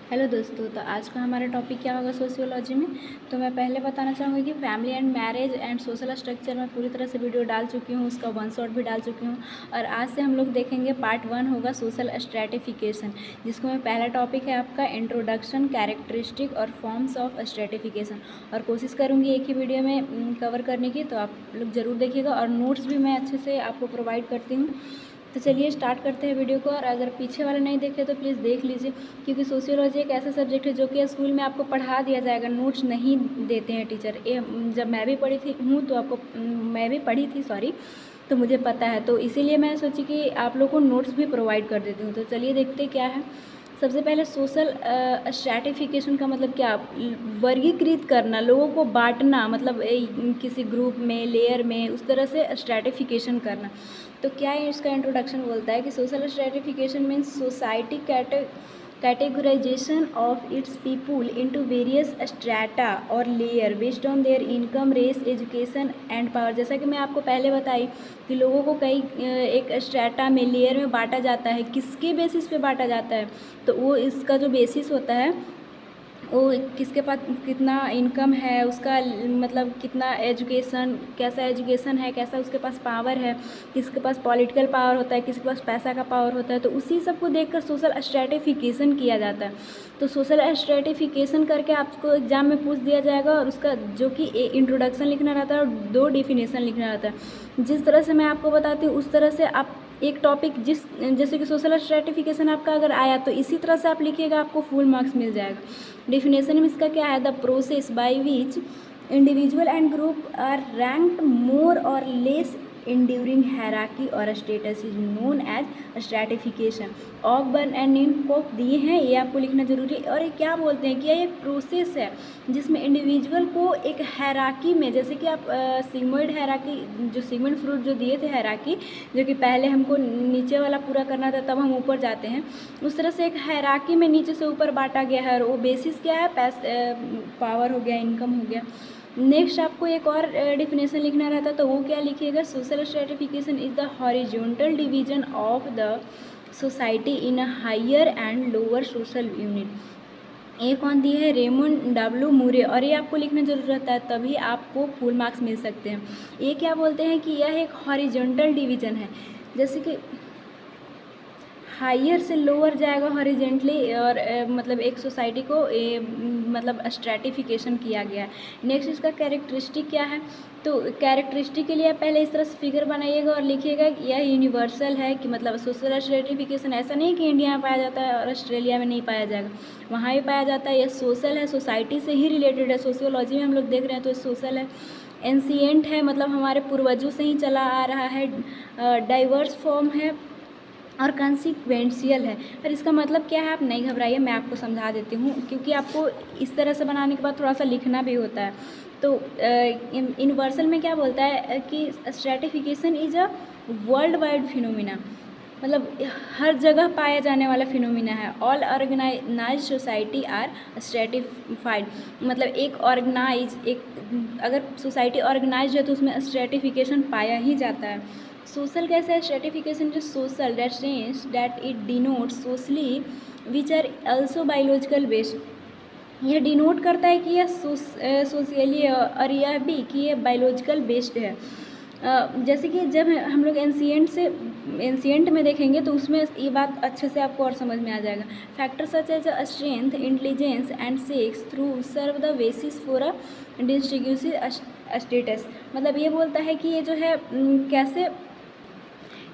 Hello दोस्तों, तो आज का हमारा टॉपिक क्या होगा सोशियोलॉजी में। तो मैं पहले बताना चाहूँगी कि family and marriage and social structure में पूरी तरह से वीडियो डाल चुकी हूँ, उसका वन शॉट भी डाल चुकी हूँ। और आज से हम लोग देखेंगे पार्ट 1 होगा सोशल स्ट्रैटिफिकेशन, जिसको में पहला टॉपिक है आपका इंट्रोडक्शन, कैरेक्टरिस्टिक और फॉर्म्स ऑफ स्ट्रैटिफिकेशन। और कोशिश करूँगी एक ही वीडियो में कवर करने की, तो आप लोग ज़रूर देखिएगा। और नोट्स भी मैं अच्छे से आपको प्रोवाइड करती हूँ। तो चलिए स्टार्ट करते हैं वीडियो को। और अगर पीछे वाला नहीं देखे तो प्लीज़ देख लीजिए, क्योंकि सोशियोलॉजी एक ऐसा सब्जेक्ट है जो कि स्कूल में आपको पढ़ा दिया जाएगा, नोट्स नहीं देते हैं टीचर। ये जब मैं भी पढ़ी थी हूँ तो आपको मैं भी पढ़ी थी सॉरी, तो मुझे पता है। तो इसीलिए मैं सोची कि आप लोग को नोट्स भी प्रोवाइड कर देती हूँ। तो चलिए देखते क्या है। सबसे पहले सोशल स्ट्रैटिफिकेशन का मतलब क्या, वर्गीकृत करना, लोगों को बांटना, मतलब किसी ग्रुप में, लेयर में, उस तरह से स्ट्रैटिफिकेशन करना। तो क्या है इसका इंट्रोडक्शन बोलता है कि social stratification means society categorization of its people into various strata और layer based on their income, race, education and power। जैसा कि मैं आपको पहले बताई कि लोगों को कई एक स्ट्रैटा में, लेयर में बांटा जाता है। किसके बेसिस पे बांटा जाता है, तो वो इसका जो बेसिस होता है वो किसके पास कितना इनकम है, उसका मतलब कितना एजुकेशन, कैसा एजुकेशन है, कैसा उसके पास पावर है, किसके पास पॉलिटिकल पावर होता है, किसके पास पैसा का पावर होता है। तो उसी सब को देखकर सोशल स्ट्रैटिफिकेशन किया जाता है। तो सोशल स्ट्रैटिफिकेशन करके आपको एग्जाम में पूछ दिया जाएगा, और उसका जो कि इंट्रोडक्शन लिखना रहता है और 2 डिफिनेशन लिखना रहता है। जिस तरह से मैं आपको बताती हूँ उस तरह से आप एक टॉपिक जैसे कि सोशल स्ट्रैटिफिकेशन आपका अगर आया तो इसी तरह से आप लिखिएगा, आपको फुल मार्क्स मिल जाएगा। डिफिनेशन में इसका क्या है, the process by which individual and group are ranked more और लेस enduring hierarchy और status is known as stratification. Ogburn and Nimkoff दिए हैं, ये आपको लिखना जरूरी है। और ये क्या बोलते हैं कि ये एक प्रोसेस है जिसमें इंडिविजुअल को एक हैराकी में, जैसे कि आप सिग्मोइड हैराकी, जो सिग्मंड फ्रूट जो दिए थे हैराकी, जो कि पहले हमको नीचे वाला पूरा करना था तब हम ऊपर जाते हैं, उस तरह से एक हैराकी में नीचे से ऊपर बांटा गया है। और वो बेसिस क्या है, पावर हो गया, इनकम हो गया। नेक्स्ट आपको एक और डिफिनेशन लिखना रहता है, तो वो क्या लिखिएगा, social stratification is the horizontal division of the society in a higher and lower social unit. ये कौन दिए है, रेमंड डब्ल्यू मूरे। और ये आपको लिखना जरूर रहता है, तभी आपको फुल मार्क्स मिल सकते हैं। ये क्या बोलते हैं कि यह एक हॉरिजॉन्टल डिवीजन है, जैसे कि हायर से लोअर जाएगा हॉरिजेंटली, और मतलब एक सोसाइटी को मतलब स्ट्रैटिफिकेशन किया गया है। नेक्स्ट इसका कैरेक्टरिस्टिक क्या है, तो कैरेक्टरिस्टिक के लिए आप पहले इस तरह से फिगर बनाइएगा और लिखिएगा कि यह यूनिवर्सल है, कि मतलब सोशल स्ट्रैटिफिकेशन ऐसा नहीं कि इंडिया में पाया जाता है और ऑस्ट्रेलिया में नहीं पाया जाएगा, वहाँ भी पाया जाता है। यह सोशल है, सोसाइटी से ही रिलेटेड है। सोशियोलॉजी में हम लोग देख रहे हैं तो सोशल है। एंशिएंट है, मतलब हमारे पूर्वजों से ही चला आ रहा है। डाइवर्स फॉर्म है और कंसिक्वेंशियल है। पर इसका मतलब क्या है, आप नहीं घबराइए, मैं आपको समझा देती हूँ, क्योंकि आपको इस तरह से बनाने के बाद थोड़ा सा लिखना भी होता है। तो यूनिवर्सल में क्या बोलता है कि stratification is a world wide phenomena, मतलब हर जगह पाया जाने वाला फिनोमिना है। All organize society are stratified, मतलब एक ऑर्गेनाइज, एक अगर सोसाइटी ऑर्गेनाइज है तो उसमें स्ट्रैटिफिकेशन पाया ही जाता है। सोशल कैसा है, स्ट्रैटिफिकेशन जो social that it denotes socially which are also biological based. यह डिनोट करता है कि यह सोशली, और यह भी कि यह बायोलॉजिकल बेस्ड है। जैसे कि जब हम लोग एंशिएंट में देखेंगे तो उसमें ये बात अच्छे से आपको और समझ में आ जाएगा। Factor such as strength, intelligence and sex through serve the basis for a distributive status. मतलब ये बोलता है कि ये जो है कैसे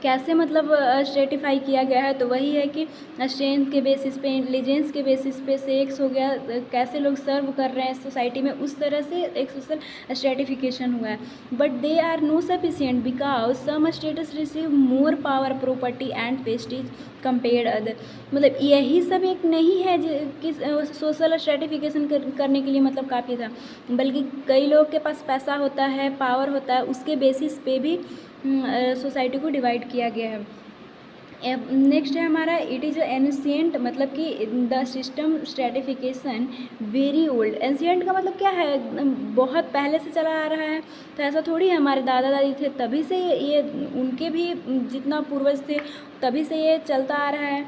कैसे मतलब स्ट्रेटिफाई किया गया है, तो वही है कि स्ट्रेंथ के बेसिस पे, इंटेलिजेंस के बेसिस पे, सेक्स हो गया, कैसे लोग सर्व कर रहे हैं सोसाइटी में, उस तरह से एक सोशल स्ट्रेटिफिकेशन हुआ है। But they are no sufficient because some status receive more power, property and prestige compared other. मतलब यही सब एक नहीं है कि सोशल स्ट्रेटिफिकेशन करने के लिए मतलब काफ़ी था, बल्कि कई लोग के पास पैसा होता है, पावर होता है, उसके बेसिस पे भी सोसाइटी को डिवाइड किया गया है। नेक्स्ट है हमारा, इट इज़ एंशिएंट, मतलब कि the system stratification very old. Ancient का मतलब क्या है, बहुत पहले से चला आ रहा है। तो ऐसा थोड़ी है हमारे दादा दादी थे तभी से ये उनके भी जितना पूर्वज थे तभी से ये चलता आ रहा है।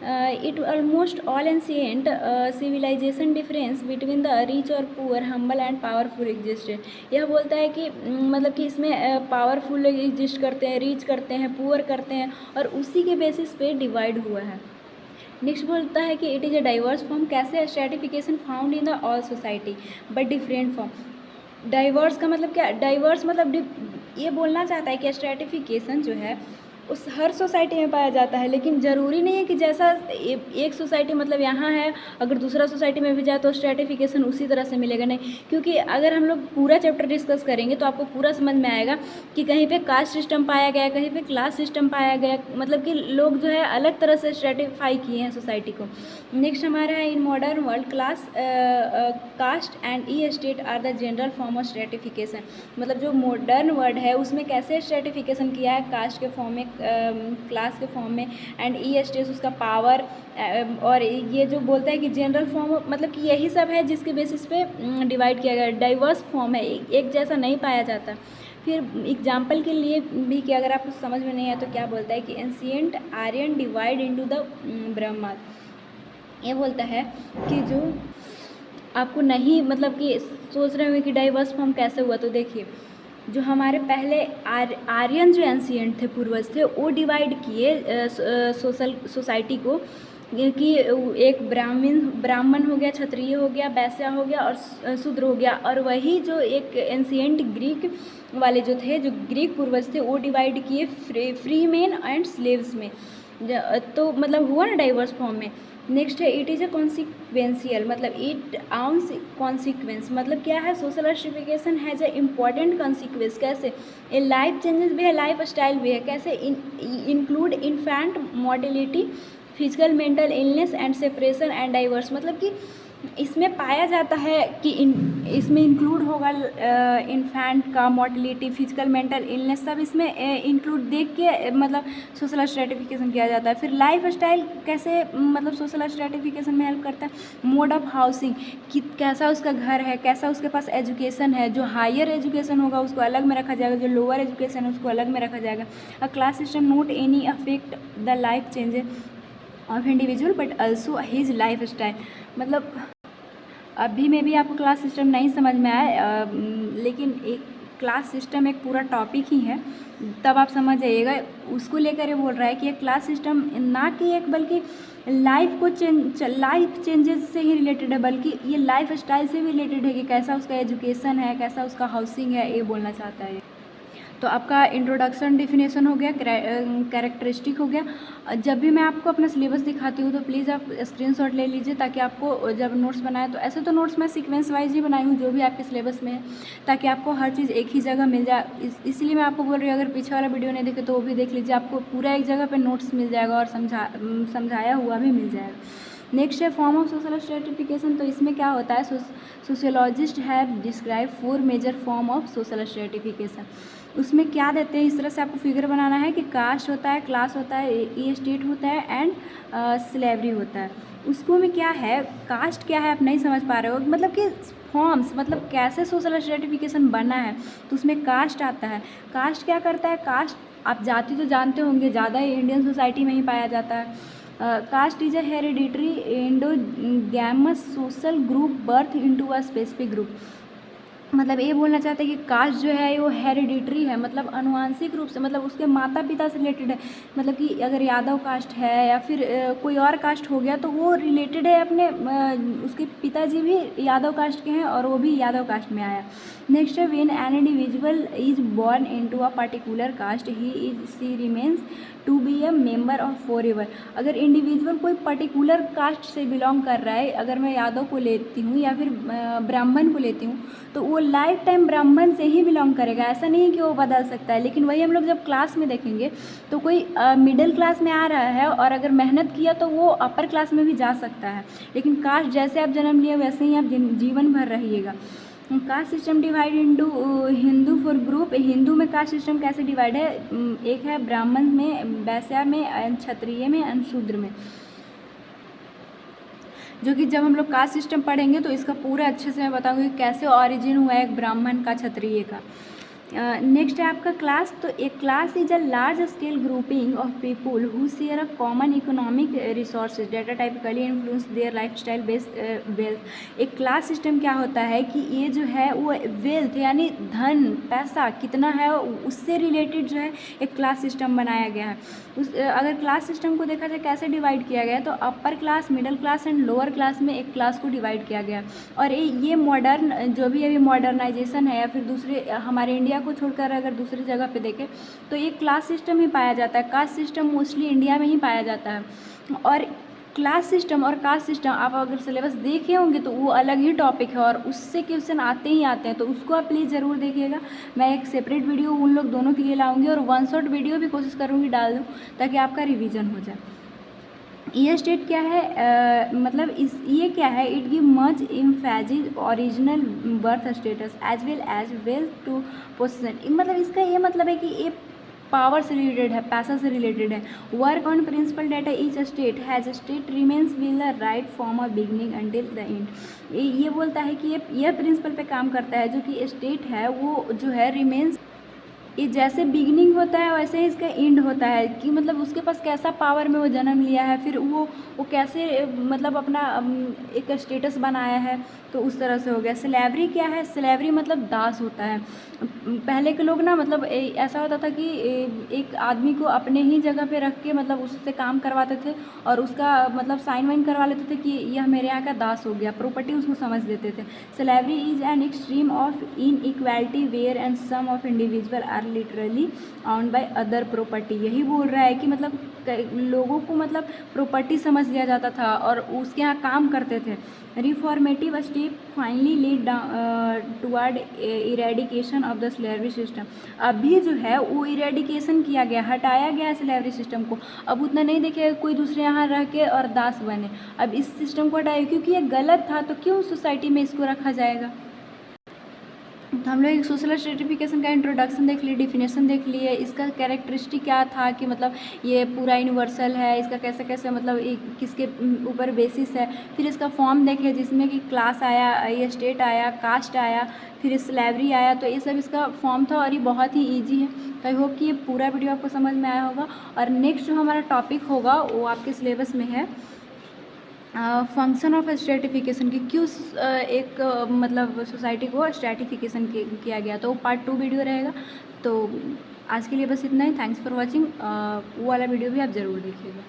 It almost all ancient civilisation difference between the rich और पुअर, हम्बल एंड पावरफुल एग्जिस्टेड। यह बोलता है कि मतलब कि इसमें पावरफुल एग्जिस्ट करते हैं, रिच करते हैं, पुअर करते हैं, और उसी के बेसिस पे डिवाइड हुआ है। नेक्स्ट बोलता है कि it is a diverse form, कैसे stratification found in the all society but different form. Diverse का मतलब क्या, डाइवर्स मतलब ये बोलना चाहता है कि स्ट्रेटिफिकेशन जो है उस हर सोसाइटी में पाया जाता है, लेकिन ज़रूरी नहीं है कि जैसा एक सोसाइटी मतलब यहाँ है, अगर दूसरा सोसाइटी में भी जाए तो स्ट्रेटिफिकेशन उसी तरह से मिलेगा, नहीं। क्योंकि अगर हम लोग पूरा चैप्टर डिस्कस करेंगे तो आपको पूरा समझ में आएगा कि कहीं पे कास्ट सिस्टम पाया गया, कहीं पे क्लास सिस्टम पाया गया, मतलब कि लोग जो है अलग तरह से स्ट्रेटिफाई किए हैं सोसाइटी को। नेक्स्ट हमारा है in modern world class, caste and estate are the general form of stratification. मतलब जो मॉडर्न वर्ल्ड है उसमें कैसे स्ट्रेटिफिकेशन किया है, कास्ट के फॉर्म में, क्लास के फॉर्म में, एंड ई स्टेट उसका पावर, और ये जो बोलता है कि जनरल फॉर्म, मतलब कि यही सब है जिसके बेसिस पे डिवाइड किया गया। डाइवर्स फॉर्म है, एक जैसा नहीं पाया जाता। फिर एग्जाम्पल के लिए भी कि अगर आपको समझ में नहीं आया तो क्या बोलता है कि ancient Aryan divide into the Brahma. ये बोलता है कि जो आपको नहीं मतलब कि सोच रहे हुए कि डाइवर्स फॉर्म कैसे हुआ, तो देखिए जो हमारे पहले आर्यन जो एंशिएंट थे, पूर्वज थे, वो डिवाइड किए सोसाइटी को कि एक ब्राह्मण हो गया, क्षत्रिय हो गया, वैश्या हो गया और शूद्र हो गया। और वही जो एक एंशिएंट ग्रीक वाले जो थे, जो ग्रीक पूर्वज थे, वो डिवाइड किए फ्री मैन एंड स्लेव्स में। तो मतलब हुआ ना डाइवर्स फॉर्म में। नेक्स्ट है इट इज़ अ कॉन्सिक्वेंशियल, मतलब इट आउंस कॉन्सिक्वेंस, मतलब क्या है, social stratification has a important consequence. कैसे, ए लाइफ चेंजेस भी है, लाइफ स्टाइल भी है। कैसे, include infant mortality, physical mental illness and separation and diverse. मतलब कि इसमें पाया जाता है कि इसमें इंक्लूड होगा इन्फेंट का मोर्टेलिटी, फिजिकल मेंटल इलनेस, सब इसमें इंक्लूड देख के मतलब सोशल स्ट्रेटिफिकेशन किया जाता है। फिर लाइफ स्टाइल कैसे मतलब सोशल स्ट्रेटिफिकेशन में हेल्प करता है। मोड ऑफ हाउसिंग, कि कैसा उसका घर है, कैसा उसके पास एजुकेशन है, जो हायर एजुकेशन होगा उसको अलग में रखा जाएगा, जो लोअर एजुकेशन है उसको अलग में रखा जाएगा। अ class system note any affect the life changes of individual but also his life style. मतलब अभी में भी आपको क्लास सिस्टम नहीं समझ में आए, लेकिन एक क्लास सिस्टम एक पूरा टॉपिक ही है, तब आप समझ जाइएगा। उसको लेकर ये बोल रहा है कि एक क्लास सिस्टम ना कि एक, बल्कि लाइफ चेंजेस से ही रिलेटेड है, बल्कि ये लाइफ स्टाइल से भी रिलेटेड है कि कैसा उसका एजुकेशन है, कैसा उसका हाउसिंग है, ये बोलना चाहता है। तो आपका इंट्रोडक्शन डिफिनेशन हो गया, कैरेक्टरिस्टिक हो गया। जब भी मैं आपको अपना सिलेबस दिखाती हूँ तो प्लीज़ आप स्क्रीनशॉट ले लीजिए, ताकि आपको जब नोट्स बनाए, तो ऐसे तो नोट्स मैं सीक्वेंस वाइज ही बनाई हूँ जो भी आपके सिलेबस में है, ताकि आपको हर चीज़ एक ही जगह मिल जाए। इसलिए मैं आपको बोल रही हूँ, अगर पीछे वाला वीडियो नहीं देखे तो वो भी देख लीजिए, आपको पूरा एक जगह पर नोट्स मिल जाएगा और समझाया हुआ भी मिल जाएगा। नेक्स्ट है फॉर्म ऑफ सोशल स्ट्रेटिफिकेशन। तो इसमें क्या होता है, sociologist have describe 4 major form of social stratification. उसमें क्या देते हैं, इस तरह से आपको फिगर बनाना है कि कास्ट होता है, क्लास होता है, ई स्टेट होता है, एंड स्लेवरी होता है। उसको में क्या है, कास्ट क्या है आप नहीं समझ पा रहे हो, मतलब कि फॉर्म्स, मतलब कैसे सोशल स्ट्रेटिफिकेशन बना है, तो उसमें कास्ट आता है। कास्ट क्या करता है, कास्ट आप जाति तो जानते होंगे, ज़्यादा इंडियन सोसाइटी में ही पाया जाता है। Caste is a hereditary endogamous social group birth into a specific group. मतलब ये बोलना चाहते हैं कि कास्ट जो है वो हेरिडिटरी है, मतलब अनुवांशिक रूप से, मतलब उसके माता पिता से रिलेटेड है। मतलब कि अगर यादव कास्ट है या फिर कोई और कास्ट हो गया तो वो रिलेटेड है अपने, उसके पिताजी भी यादव कास्ट के हैं और वो भी यादव कास्ट में आया। नेक्स्ट है when an individual is born into a particular caste he she remains to be a member of forever. अगर इंडिविजुअल कोई पर्टिकुलर कास्ट से बिलोंग कर रहा है, अगर मैं यादव को लेती हूँ या फिर ब्राह्मण को लेती हूँ, तो वो लाइफ टाइम ब्राह्मण से ही बिलोंग करेगा, ऐसा नहीं है कि वो बदल सकता है। लेकिन वही हम लोग जब क्लास में देखेंगे तो कोई मिडिल क्लास में आ रहा है और अगर मेहनत किया तो वो अपर क्लास में भी जा सकता है, लेकिन कास्ट जैसे आप जन्म लिए वैसे ही आप जीवन भर रहिएगा। Caste system divide into Hindu for group. Hindu में कास्ट सिस्टम कैसे डिवाइड है, एक है ब्राह्मण में, वैश्या में, क्षत्रिय में एंड शूद्र में, जो कि जब हम लोग कास्ट सिस्टम पढ़ेंगे तो इसका पूरा अच्छे से मैं बताऊंगी कैसे ऑरिजिन हुआ है एक ब्राह्मण का, क्षत्रिय का। नेक्स्ट है आपका क्लास। तो एक class is a large scale grouping of people who share a common economic resources data typically influence their life style based wealth. एक क्लास सिस्टम क्या होता है कि ये जो है वो वेल्थ यानी धन पैसा कितना है उससे रिलेटेड जो है एक क्लास सिस्टम बनाया गया है। अगर क्लास सिस्टम को देखा जाए कैसे डिवाइड किया गया है, तो upper class, middle class and lower class में एक क्लास को डिवाइड किया गया है। और ये मॉडर्न जो भी अभी मॉडर्नाइजेशन है या फिर दूसरे हमारे इंडिया को छोड़कर अगर दूसरी जगह पे देखें तो ये क्लास सिस्टम ही पाया जाता है। कास्ट सिस्टम मोस्टली इंडिया में ही पाया जाता है। और क्लास सिस्टम और कास्ट सिस्टम आप अगर सिलेबस देखे होंगे तो वो अलग ही टॉपिक है और उससे क्वेश्चन आते ही आते हैं, तो उसको आप प्लीज़ ज़रूर देखिएगा। मैं एक सेपरेट वीडियो उन लोग दोनों के लिए लाऊंगी और वन शॉट वीडियो भी कोशिश करूँगी डाल दूँ ताकि आपका रिवीजन हो जाए। ये स्टेट क्या है, मतलब इस ये क्या है, it give much emphasis original birth status as well as wealth to possession. मतलब इसका ये मतलब है कि ये पावर से रिलेटेड है, पैसा से रिलेटेड है। Work on principle data each state has state remains will the right form of beginning until the end. ये बोलता है कि ये प्रिंसिपल पे काम करता है जो कि स्टेट है वो जो है रिमेन्स, ये जैसे बिगनिंग होता है वैसे ही इसका एंड होता है कि मतलब उसके पास कैसा पावर में वो जन्म लिया है, फिर वो कैसे मतलब अपना एक स्टेटस बनाया है, तो उस तरह से हो गया। स्लेवरी क्या है, स्लेवरी मतलब दास होता है। पहले के लोग ना मतलब ऐसा होता था कि एक आदमी को अपने ही जगह पे रख के मतलब उससे काम करवाते थे और उसका मतलब साइन वाइन करवा लेते थे कि यह मेरे यहाँ का दास हो गया, प्रॉपर्टी उसको समझ देते थे। Slavery is an extreme of inequality where and some of individual are literally on by other property. यही बोल रहा है कि मतलब लोगों को मतलब प्रॉपर्टी समझ लिया जाता था और उसके यहाँ काम करते थे। Reformative step finally lead toward eradication of the slavery system. अभी जो है वो इरेडिकेशन किया गया, हटाया गया स्लेवरी सिस्टम को। अब उतना नहीं देखे कोई दूसरे यहाँ रह के और दास बने, अब इस सिस्टम को हटाया क्योंकि ये गलत था, तो क्यों सोसाइटी में इसको रखा जाएगा। तो हम लोग एक सोशल स्ट्रेटिफिकेशन का इंट्रोडक्शन देख लिए, डिफिनेशन देख लिए, इसका कैरेक्टरिस्टिक क्या था कि मतलब ये पूरा यूनिवर्सल है, इसका कैसे कैसे मतलब एक किसके ऊपर बेसिस है। फिर इसका फॉर्म देखे जिसमें कि क्लास आया, ये स्टेट आया, कास्ट आया, फिर स्लेवरी आया, तो ये सब इसका फॉर्म था और ये बहुत ही ईजी है। तो आई होप कि ये पूरा वीडियो आपको समझ में आया होगा। और नेक्स्ट जो हमारा टॉपिक होगा वो आपके सिलेबस में है फंक्शन ऑफ स्ट्रेटिफिकेशन की, क्यों एक मतलब सोसाइटी को स्ट्रेटिफिकेशन किया गया, तो पार्ट 2 वीडियो रहेगा। तो आज के लिए बस इतना ही। Thanks for watching. वो वाला वीडियो भी आप ज़रूर देखिएगा।